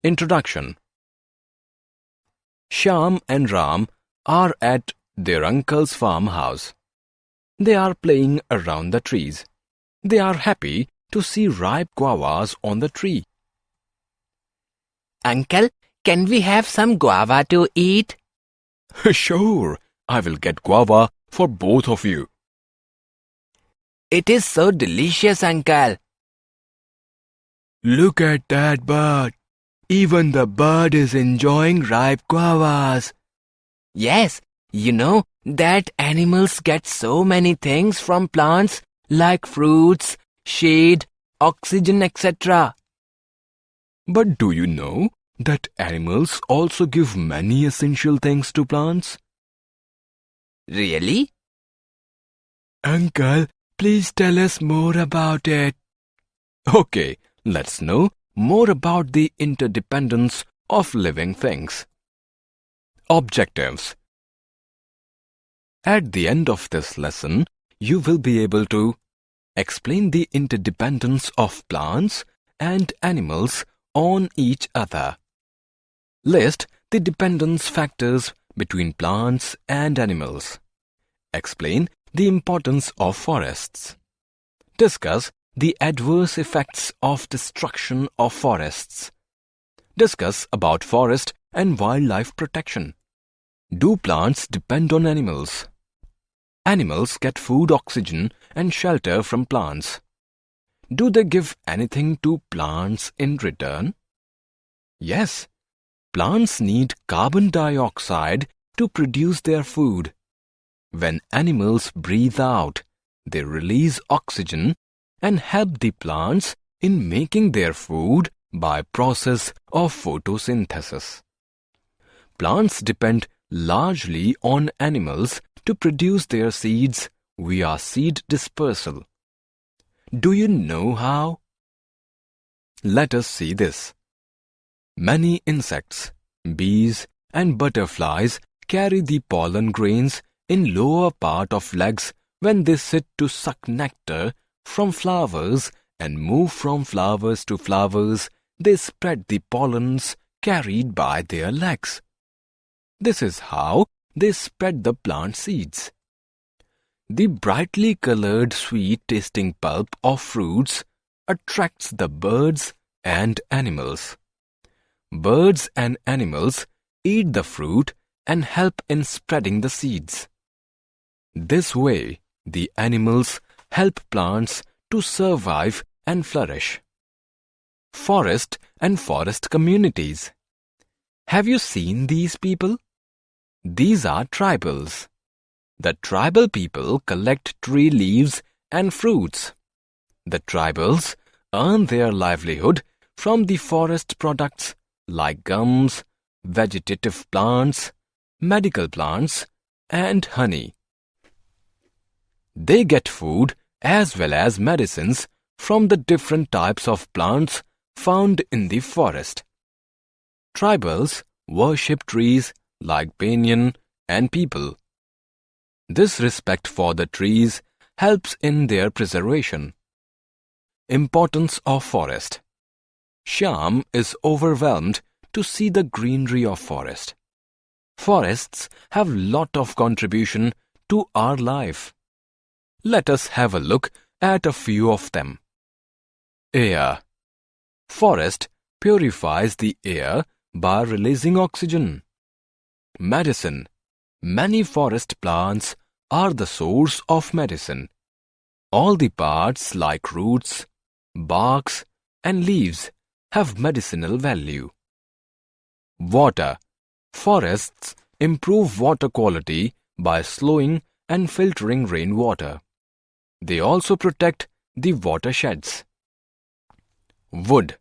Introduction. Shyam and Ram are at their uncle's farmhouse. They are playing around the trees. They are happy to see ripe guavas on the tree. Uncle, can we have some guava to eat? Sure, I will get guava for both of you. It is so delicious, Uncle. Look at that bird. Even the bird is enjoying ripe guavas. Yes, you know that animals get so many things from plants like fruits, shade, oxygen, etc. But do you know that animals also give many essential things to plants? Really? Uncle, please tell us more about it. Okay, let's know more about the interdependence of living things. Objectives. At the end of this lesson, you will be able to explain the interdependence of plants and animals on each other. List the dependence factors between plants and animals. Explain the importance of forests. Discuss the adverse effects of destruction of forests. Discuss about forest and wildlife protection. Do plants depend on animals? Animals get food, oxygen, and shelter from plants. Do they give anything to plants in return? Yes, plants need carbon dioxide to produce their food. When animals breathe out, they release oxygen and help the plants in making their food by process of photosynthesis. Plants depend largely on animals to produce their seeds via seed dispersal. Do you know how? Let us see this. Many insects, bees and butterflies carry the pollen grains in lower part of legs when they sit to suck nectar from flowers and move from flowers to flowers. They spread the pollens carried by their legs. This is how they spread the plant seeds. The brightly colored sweet-tasting pulp of fruits attracts the birds and animals. Birds and animals eat the fruit and help in spreading the seeds. This way, the animals help plants to survive and flourish. Forest and forest communities. Have you seen these people? These are tribals. The tribal people collect tree leaves and fruits. The tribals earn their livelihood from the forest products like gums, vegetative plants, medical plants, and honey. They get food as well as medicines from the different types of plants found in the forest. Tribals worship trees like banyan and peepal. This respect for the trees helps in their preservation. Importance of forest. Shyam is overwhelmed to see the greenery of forest. Forests have lot of contribution to our life. Let us have a look at a few of them. Air. Forest purifies the air by releasing oxygen. Medicine. Many forest plants are the source of medicine. All the parts like roots, barks, and leaves have medicinal value. Water. Forests improve water quality by slowing and filtering rainwater. They also protect the watersheds. Wood.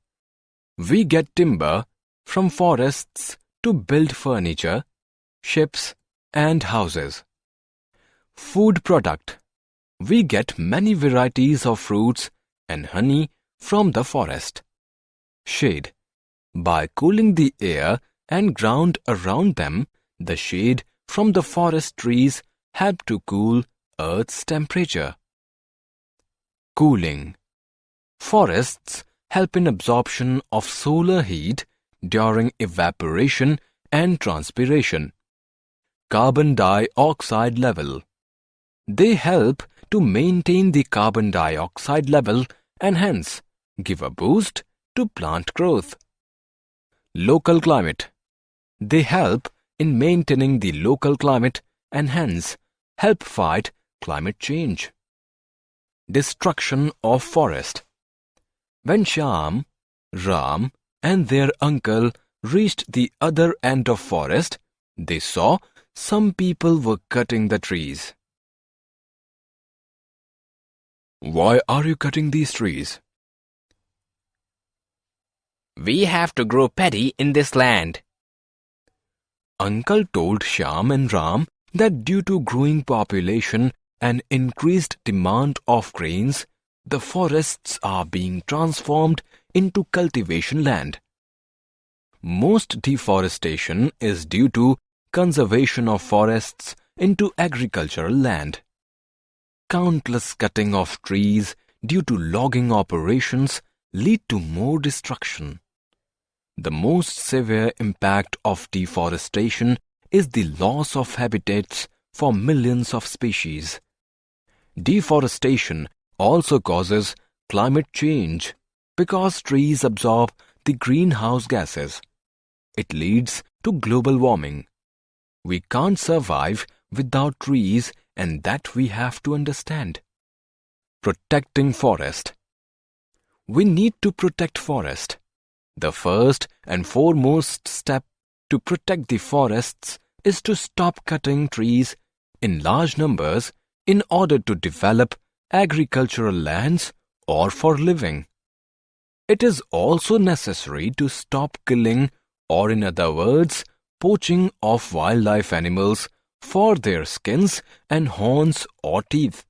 We get timber from forests to build furniture, ships, and houses. Food product. We get many varieties of fruits and honey from the forest. Shade. By cooling the air and ground around them, the shade from the forest trees help to cool Earth's temperature. Cooling. Forests help in absorption of solar heat during evaporation and transpiration. Carbon dioxide level. They help to maintain the carbon dioxide level and hence give a boost to plant growth. Local climate. They help in maintaining the local climate and hence help fight climate change. Destruction of forest. When Shyam, Ram and their uncle reached the other end of forest, they saw some people were cutting the trees. Why are you cutting these trees? We have to grow paddy in this land. Uncle told Shyam and Ram that due to growing population and increased demand of grains, the forests are being transformed into cultivation land. Most deforestation is due to conservation of forests into agricultural land. Countless cutting of trees due to logging operations lead to more destruction. The most severe impact of deforestation is the loss of habitats for millions of species. Deforestation also causes climate change because trees absorb the greenhouse gases. It leads to global warming. We can't survive without trees, and that we have to understand. Protecting forest. We need to protect forest. The first and foremost step to protect the forests is to stop cutting trees in large numbers in order to develop agricultural lands or for living. It is also necessary to stop killing, or in other words, poaching of wildlife animals for their skins and horns or teeth.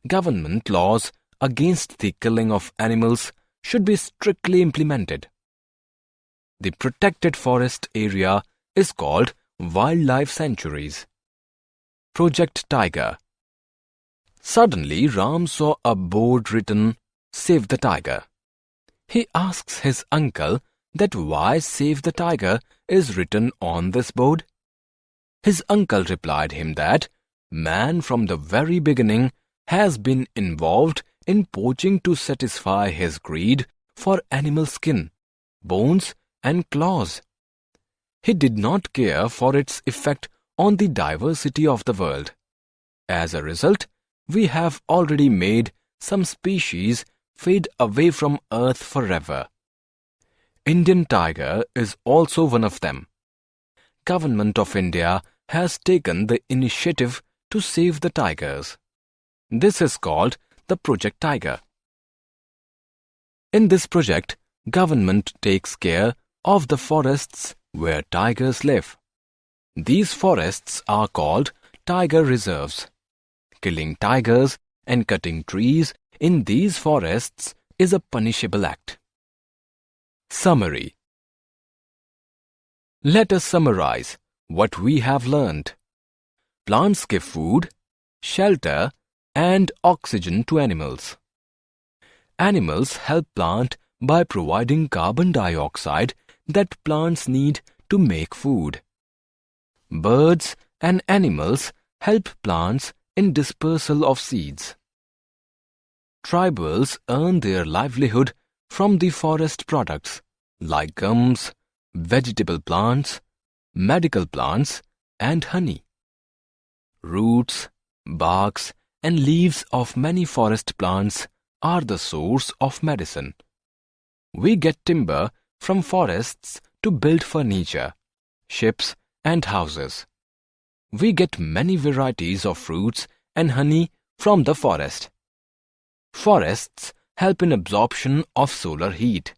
Government laws against the killing of animals should be strictly implemented. The protected forest area is called wildlife sanctuaries. Project Tiger. Suddenly, Ram saw a board written, "Save the Tiger." He asks his uncle that why "Save the Tiger" is written on this board. His uncle replied him that man from the very beginning has been involved in poaching to satisfy his greed for animal skin, bones and claws. He did not care for its effect on the diversity of the world. As a result, we have already made some species fade away from Earth forever. Indian tiger is also one of them. Government of India has taken the initiative to save the tigers. This is called the Project Tiger. In this project, government takes care of the forests where tigers live. These forests are called tiger reserves. Killing tigers and cutting trees in these forests is a punishable act. Summary. Let us summarize what we have learned. Plants give food, shelter, and oxygen to animals. Animals help plant by providing carbon dioxide that plants need to make food. Birds and animals help plants in dispersal of seeds. Tribals earn their livelihood from the forest products like gums, vegetable plants, medical plants, and honey. Roots, barks, and leaves of many forest plants are the source of medicine. We get timber from forests to build furniture, ships, and houses. We get many varieties of fruits and honey from the forest. Forests help in absorption of solar heat.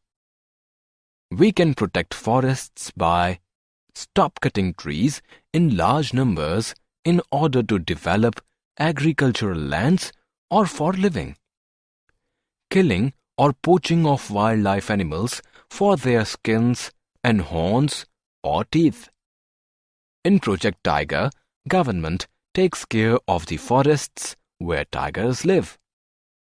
We can protect forests by stop cutting trees in large numbers in order to develop agricultural lands or for living. Killing or poaching of wildlife animals for their skins and horns or teeth. In Project Tiger, government takes care of the forests where tigers live.